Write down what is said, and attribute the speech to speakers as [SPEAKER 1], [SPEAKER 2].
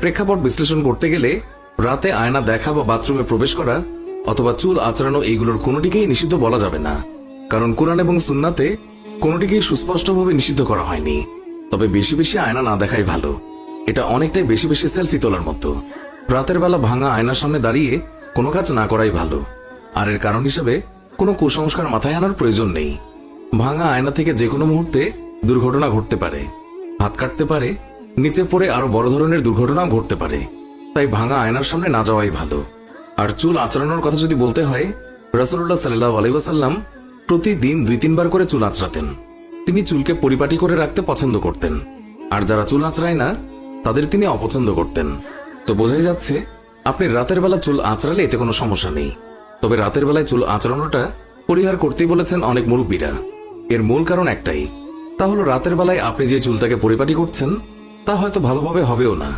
[SPEAKER 1] প্রেক্ষাপট বিশ্লেষণ করতে গেলে রাতে আয়না দেখা বা বাথরুমে প্রবেশ করা অথবা চুল আঁচড়ানো এইগুলোর কোনোটিকেই নিষিদ্ধ বলা যাবে না, কারণ কুরআন এবং সুন্নাতে কোনোটিকেই সুস্পষ্টভাবে নিষিদ্ধ করা হয়নি। তবে বেশি বেশি আয়না না দেখাই ভালো। এটা অনেকটাই বেশি বেশি সেলফি তোলার মতো। রাতের বেলা ভাঙা আয়নার সামনে দাঁড়িয়ে কোনো কাজ না করাই ভালো। আর এর কারণ হিসেবে কোনো কুসংস্কার মাথায় আনার প্রয়োজন নেই। ভাঙা আয়না থেকে যে কোনো মুহূর্তে দুর্ঘটনা ঘটতে পারে, হাত কাটতে পারে, নিচে পড়ে আরো বড় ধরনের দুর্ঘটনাও ঘটতে পারে। তাই ভাঙা আয়নার সামনে না যাওয়াই ভালো। আর চুল আঁচড়ানোর কথা যদি বলতে হয়, রাসূলুল্লাহ সাল্লাল্লাহু আলাইহি ওয়াসাল্লাম প্রতিদিন 2-3 বার করে চুল আঁচড়াতেন। তিনি চুলকে পরিপাটি করে রাখতে পছন্দ করতেন, আর যারা চুল আঁচড়ায় না তাদের তিনি অপছন্দ করতেন। তো বোঝাই যাচ্ছে আপনি রাতের বেলা চুল আঁচড়ালে এতে কোনো সমস্যা নেই। তবে রাতের বেলায় চুল আঁচড়ানোটা পরিহার করতেই বলেছেন অনেক মুরব্বীরা। এর মূল কারণ একটাই, তা হলো রাতের বেলায় আপনি যে চুলটাকে পরিপাটি করছেন তা হয়তো ভালোভাবে হবেও না।